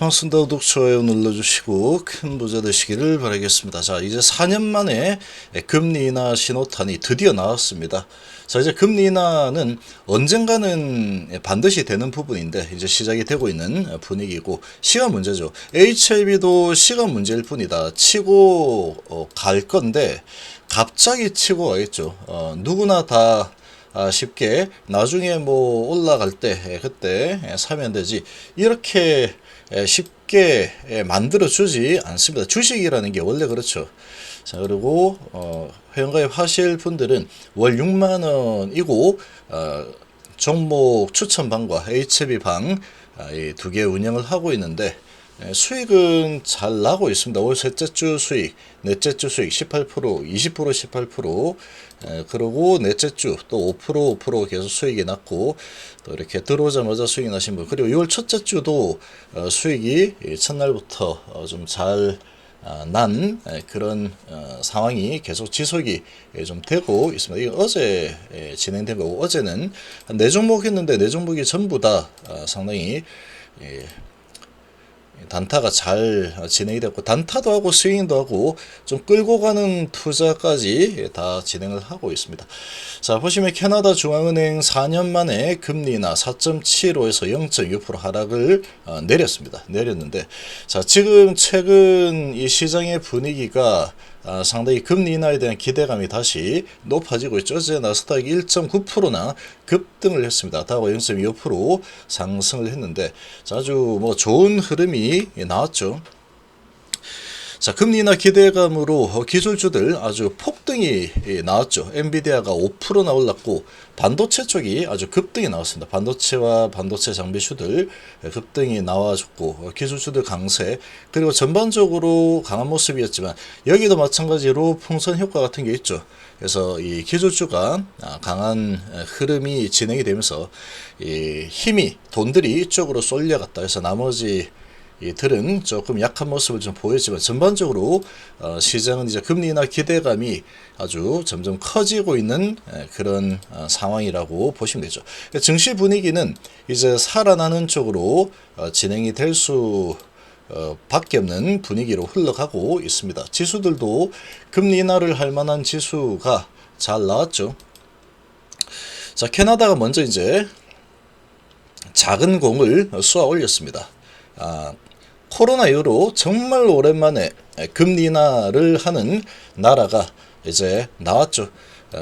반갑습니다. 구독, 좋아요 눌러주시고 큰 부자 되시기를 바라겠습니다. 자, 이제 4년 만에 금리 인하 신호탄이 드디어 나왔습니다. 자, 이제 금리 인하는 언젠가는 반드시 되는 부분인데 이제 시작이 되고 있는 분위기고 시간 문제죠. HIB도 시간 문제일 뿐이다. 치고 갈 건데 갑자기 치고 가겠죠. 누구나 다 쉽게 나중에 뭐 올라갈 때 그때 사면 되지 이렇게 쉽게 만들어 주지 않습니다. 주식이라는 게 원래 그렇죠. 자, 그리고 회원가입 하실 분들은 월 6만 원이고 종목 추천방과 HB 방 이 두 개 운영을 하고 있는데 수익은 잘 나고 있습니다. 올 셋째 주 수익, 넷째 주 수익 18%, 20%, 18%, 그리고 넷째 주 또 5% 계속 수익이 났고, 또 이렇게 들어오자마자 수익이 나신 분, 그리고 6월 첫째 주도 수익이 첫날부터 좀 잘 난 그런 상황이 계속 지속이 좀 되고 있습니다. 이거 어제 진행된 거고, 어제는 한 4종목 했는데 4종목이 전부 다 상당히 단타가 잘 진행이 됐고, 단타도 하고 스윙도 하고 좀 끌고 가는 투자까지 다 진행을 하고 있습니다. 자, 보시면 캐나다 중앙은행 4년 만에 금리 인하 4.75에서 0.6% 하락을 내렸는데, 자, 지금 최근 이 시장의 분위기가 상당히 금리 인하에 대한 기대감이 다시 높아지고 있죠. 어제 나스닥이 1.9%나 급등을 했습니다. 다우가 0.25% 상승을 했는데, 자, 아주 뭐 좋은 흐름이 나왔죠. 자, 금리 인하 기대감으로 기술주들 아주 폭등이 나왔죠. 엔비디아가 5%나 올랐고, 반도체 쪽이 아주 급등이 나왔습니다. 반도체와 반도체 장비주들 급등이 나와줬고, 기술주들 강세, 그리고 전반적으로 강한 모습이었지만 여기도 마찬가지로 풍선 효과 같은 게 있죠. 그래서 이 기술주가 강한 흐름이 진행이 되면서 이 힘이 돈들이 이쪽으로 쏠려갔다. 그래서 나머지 이들은 조금 약한 모습을 좀 보였지만 전반적으로 시장은 이제 금리 인하 기대감이 아주 점점 커지고 있는 그런 상황이라고 보시면 되죠. 증시 분위기는 이제 살아나는 쪽으로 진행이 될 수 밖에 없는 분위기로 흘러가고 있습니다. 지수들도 금리 인하를 할 만한 지수가 잘 나왔죠. 자, 캐나다가 먼저 이제 작은 공을 쏘아 올렸습니다. 코로나 이후로 정말 오랜만에 금리 인하를 하는 나라가 이제 나왔죠.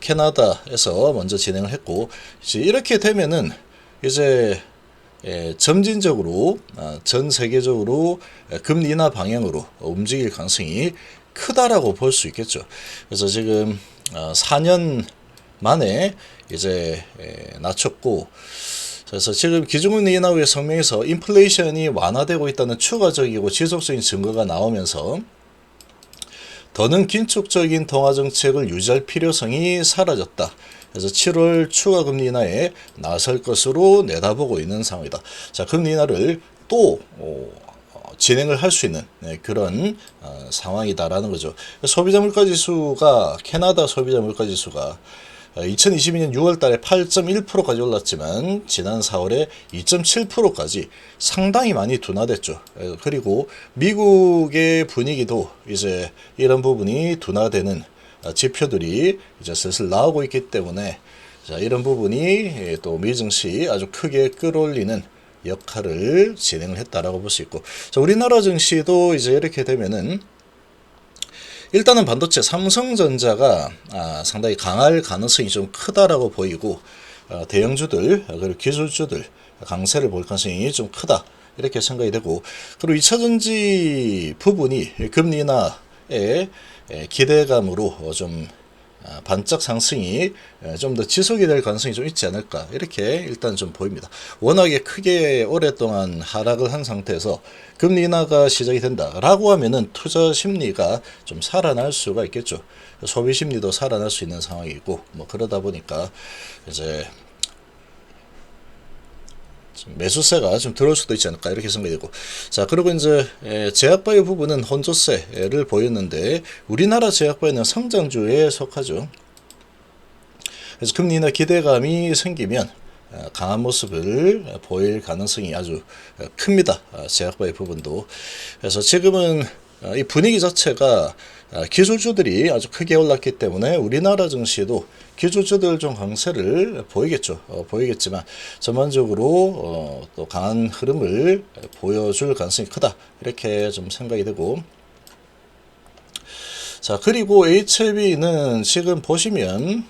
캐나다에서 먼저 진행을 했고, 이제 이렇게 되면은 이제 점진적으로 전 세계적으로 금리 인하 방향으로 움직일 가능성이 크다라고 볼 수 있겠죠. 그래서 지금 4년 만에 이제 낮췄고, 그래서 지금 기준금리 인하 후의 성명에서 인플레이션이 완화되고 있다는 추가적이고 지속적인 증거가 나오면서 더는 긴축적인 통화정책을 유지할 필요성이 사라졌다. 그래서 7월 추가 금리 인하에 나설 것으로 내다보고 있는 상황이다. 자, 금리 인하를 또 진행을 할 수 있는 그런 상황이다라는 거죠. 소비자 물가지수가 캐나다 소비자 물가지수가 2022년 6월 달에 8.1%까지 올랐지만 지난 4월에 2.7%까지 상당히 많이 둔화됐죠. 그리고 미국의 분위기도 이제 이런 부분이 둔화되는 지표들이 이제 슬슬 나오고 있기 때문에, 자, 이런 부분이 또 미 증시 아주 크게 끌어올리는 역할을 진행을 했다라고 볼 수 있고, 자, 우리나라 증시도 이제 이렇게 되면은 일단은 반도체 삼성전자가 상당히 강할 가능성이 좀 크다라고 보이고, 대형주들 그리고 기술주들 강세를 볼 가능성이 좀 크다 이렇게 생각이 되고, 그리고 2차전지 부분이 금리 인하의 기대감으로 좀 반짝 상승이 좀 더 지속이 될 가능성이 좀 있지 않을까 이렇게 일단 좀 보입니다. 워낙에 크게 오랫동안 하락을 한 상태에서 금리 인하가 시작이 된다라고 하면은 투자 심리가 좀 살아날 수가 있겠죠. 소비 심리도 살아날 수 있는 상황이고, 뭐 그러다 보니까 이제 매수세가 좀 들어올 수도 있지 않을까 이렇게 생각이 되고, 자, 그리고 이제 제약바이오 부분은 혼조세를 보였는데 우리나라 제약바이오는 성장주에 속하죠. 그래서 금리 인하 기대감이 생기면 강한 모습을 보일 가능성이 아주 큽니다. 제약바의 부분도. 그래서 지금은 이 분위기 자체가 기술주들이 아주 크게 올랐기 때문에 우리나라 증시에도 기술주들 좀 강세를 보이겠죠. 보이겠지만 전반적으로 또 강한 흐름을 보여줄 가능성이 크다. 이렇게 좀 생각이 되고. 자, 그리고 HLB는 지금 보시면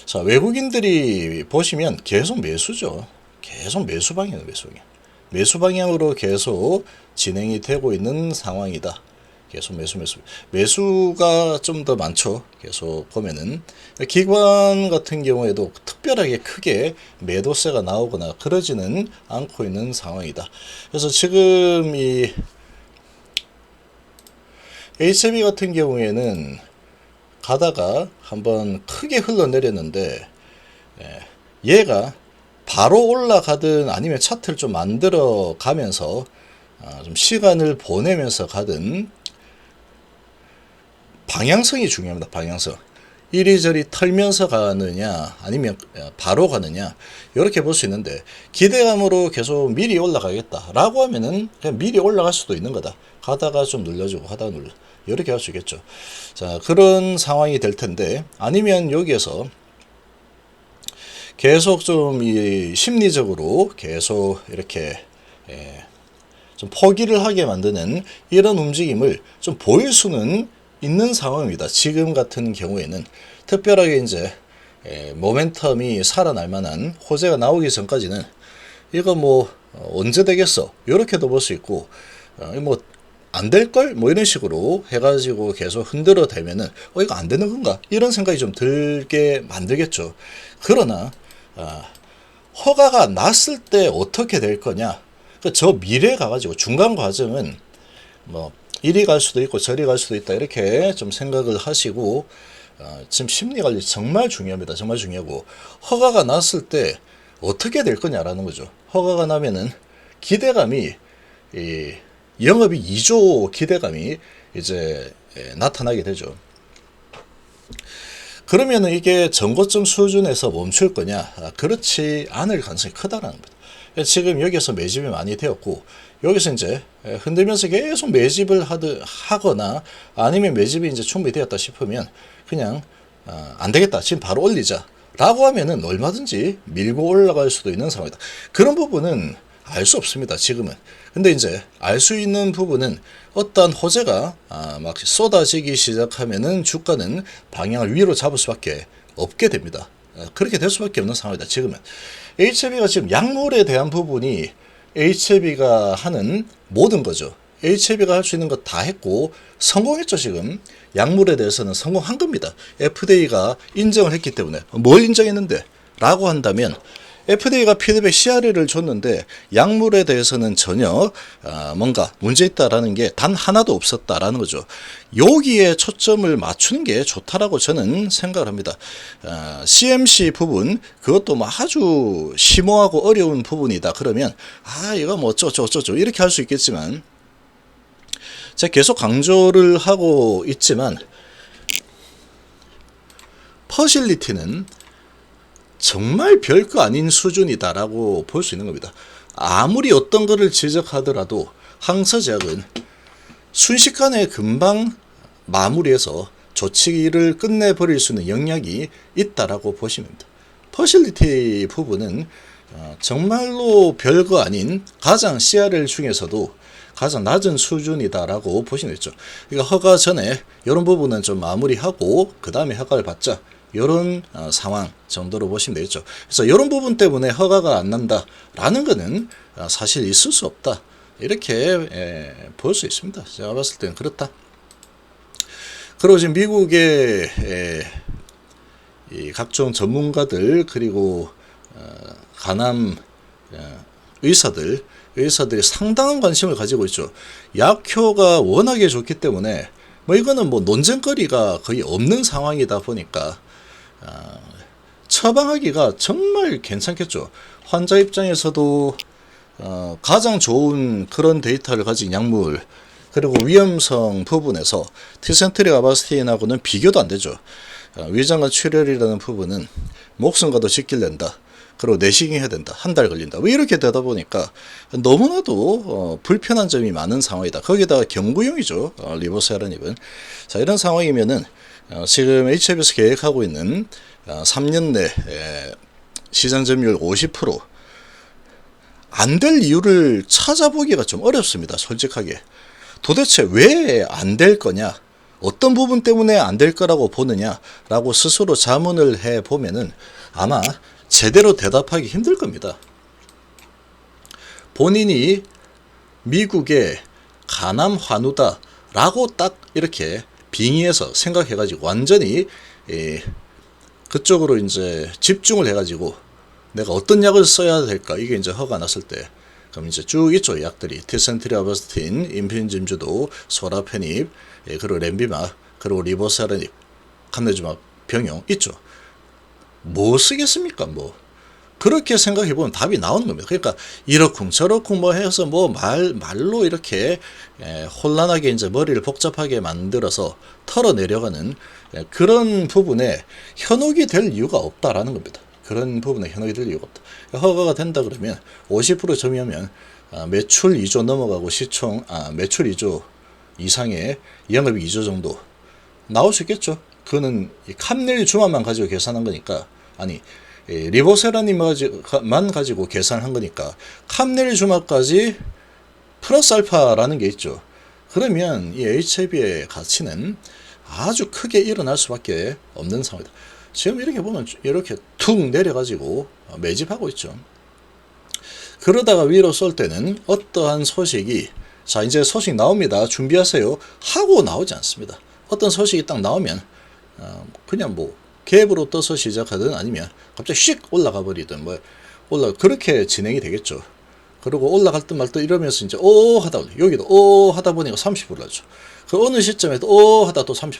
자, 외국인들이 보시면 계속 매수죠. 계속 매수 방향이에요, 매수 방향. 매수 방향으로 계속 진행이 되고 있는 상황이다. 계속 매수가 좀 더 많죠. 계속 보면은 기관 같은 경우에도 특별하게 크게 매도세가 나오거나 그러지는 않고 있는 상황이다. 그래서 지금 이 HLB 같은 경우에는 가다가 한번 크게 흘러내렸는데 얘가 바로 올라가든 아니면 차트를 좀 만들어 가면서 좀 시간을 보내면서 가든 방향성이 중요합니다. 방향성. 이리저리 털면서 가느냐 아니면 바로 가느냐 이렇게 볼 수 있는데 기대감으로 계속 미리 올라가겠다 라고 하면은 그냥 미리 올라갈 수도 있는 거다. 가다가 좀 눌러주고 하다가 눌러 이렇게 할 수 있겠죠. 자, 그런 상황이 될 텐데 아니면 여기에서 계속 좀 이 심리적으로 계속 이렇게 좀 포기를 하게 만드는 이런 움직임을 좀 보일 수는 있는 상황입니다. 지금 같은 경우에는 특별하게 이제 모멘텀이 살아날 만한 호재가 나오기 전까지는 이거 뭐 언제 되겠어 이렇게도 볼 수 있고 뭐 안 될걸 뭐 이런 식으로 해가지고 계속 흔들어 대면은 이거 안 되는 건가 이런 생각이 좀 들게 만들겠죠. 그러나 허가가 났을 때 어떻게 될 거냐 저 미래에 가가지고 중간 과정은 뭐 이리 갈 수도 있고 저리 갈 수도 있다 이렇게 좀 생각을 하시고 지금 심리관리 정말 중요합니다. 정말 중요하고 허가가 났을 때 어떻게 될 거냐라는 거죠. 허가가 나면은 기대감이 영업이 2조 기대감이 이제 나타나게 되죠. 그러면은 이게 전고점 수준에서 멈출 거냐? 그렇지 않을 가능성이 크다라는 겁니다. 지금 여기서 매집이 많이 되었고 여기서 이제 흔들면서 계속 매집을 하거나 아니면 매집이 이제 충분히 되었다 싶으면 그냥 안 되겠다 지금 바로 올리자 라고 하면은 얼마든지 밀고 올라갈 수도 있는 상황이다. 그런 부분은 알 수 없습니다. 지금은. 근데 이제 알 수 있는 부분은 어떤 호재가 막 쏟아지기 시작하면은 주가는 방향을 위로 잡을 수밖에 없게 됩니다. 그렇게 될 수밖에 없는 상황이다. 지금은. HLB가 지금 약물에 대한 부분이 HLB가 하는 모든 거죠. HLB가 할 수 있는 거 다 했고 성공했죠. 지금 약물에 대해서는 성공한 겁니다. FDA가 인정을 했기 때문에 뭘 인정했는데 라고 한다면 FDA가 피드백 CRL을 줬는데 약물에 대해서는 전혀 뭔가 문제 있다라는 게 단 하나도 없었다라는 거죠. 여기에 초점을 맞추는 게 좋다라고 저는 생각을 합니다. CMC 부분 그것도 뭐 아주 심오하고 어려운 부분이다 그러면 이거 뭐 어쩌고 이렇게 할 수 있겠지만 제가 계속 강조를 하고 있지만 퍼실리티는 정말 별거 아닌 수준이다라고 볼 수 있는 겁니다. 아무리 어떤 거를 지적하더라도 항서제약은 순식간에 금방 마무리해서 조치를 끝내버릴 수 있는 영역이 있다라고 보시면 됩니다. 퍼실리티 부분은 정말로 별거 아닌 가장 CRL 중에서도 가장 낮은 수준이다라고 보시면 되죠. 그러니까 허가 전에 이런 부분은 좀 마무리하고 그 다음에 허가를 받자. 이런 상황 정도로 보시면 되겠죠. 그래서 이런 부분 때문에 허가가 안 난다라는 거는 사실 있을 수 없다. 이렇게 볼 수 있습니다. 제가 봤을 때는 그렇다. 그리고 지금 미국의 이 각종 전문가들 그리고 간암 의사들이 상당한 관심을 가지고 있죠. 약효가 워낙에 좋기 때문에 뭐 이거는 뭐 논쟁거리가 거의 없는 상황이다 보니까 처방하기가 정말 괜찮겠죠. 환자 입장에서도 가장 좋은 그런 데이터를 가진 약물 그리고 위험성 부분에서 티센트릭 아바스틴하고는 비교도 안 되죠. 위장관 출혈이라는 부분은 목숨과도 직결된다. 그리고 내시경 해야 된다. 한 달 걸린다. 왜 이렇게 되다 보니까 너무나도 불편한 점이 많은 상황이다. 거기다가 경구용이죠. 리보세라닙은. 자, 이런 상황이면은 지금 HF에서 계획하고 있는 3년 내 시장 점유율 50% 안 될 이유를 찾아보기가 좀 어렵습니다. 솔직하게. 도대체 왜 안 될 거냐? 어떤 부분 때문에 안 될 거라고 보느냐라고 스스로 자문을 해보면은 아마 제대로 대답하기 힘들 겁니다. 본인이 미국의 가남 환우다라고 딱 이렇게 빙의해서 생각해가지고 완전히 그쪽으로 이제 집중을 해가지고 내가 어떤 약을 써야 될까 이게 이제 허가 났을 때 그럼 이제 쭉 있죠. 약들이 티센트리 아바스틴, 인필진주도, 소라페닙, 그리고 렘비마, 그리고 리보세라닙, 캄네주마 병용 있죠. 뭐 쓰겠습니까? 뭐 그렇게 생각해 보면 답이 나오는 겁니다. 그러니까 이러쿵 저러쿵 뭐 해서 뭐 말로 이렇게 혼란하게 이제 머리를 복잡하게 만들어서 털어내려가는 그런 부분에 현혹이 될 이유가 없다라는 겁니다. 그런 부분에 현혹이 될 이유가 없다. 허가가 된다 그러면 50% 점유하면 매출 2조 넘어가고 시총 매출 2조 이상의 영업이익 2조 정도 나올 수 있겠죠. 그거는 캄넬 주만만 가지고 계산한 거니까 아니 리보세라님만 가지고 계산한 거니까 캄넬 주마까지 플러스 알파라는 게 있죠. 그러면 이 HIV의 가치는 아주 크게 일어날 수밖에 없는 상황이다. 지금 이렇게 보면 이렇게 툭 내려가지고 매집하고 있죠. 그러다가 위로 쏠 때는 어떠한 소식이 자 이제 소식 나옵니다. 준비하세요. 하고 나오지 않습니다. 어떤 소식이 딱 나오면 그냥 뭐 갭으로 떠서 시작하든 아니면 갑자기 씩 올라가 버리든 뭐 그렇게 진행이 되겠죠. 그리고 올라갈 듯 말 듯 이러면서 이제 오 하다 여기도 오 하다 보니까 30% 하죠. 그 어느 시점에 또 오 하다 또 30%.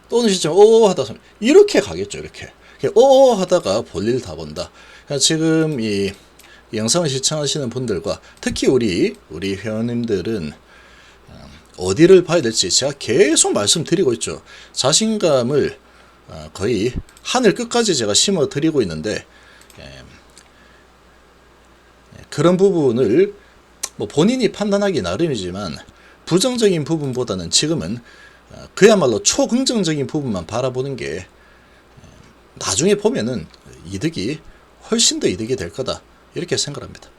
또 어느 시점에 오 하다 30%. 이렇게 가겠죠. 이렇게 오 하다가 볼일 다 본다. 지금 이 영상을 시청하시는 분들과 특히 우리 회원님들은 어디를 봐야 될지 제가 계속 말씀드리고 있죠. 자신감을 거의 하늘 끝까지 제가 심어 드리고 있는데 그런 부분을 뭐 본인이 판단하기 나름이지만 부정적인 부분보다는 지금은 그야말로 초긍정적인 부분만 바라보는 게 나중에 보면은 이득이 훨씬 더 이득이 될 거다 이렇게 생각합니다.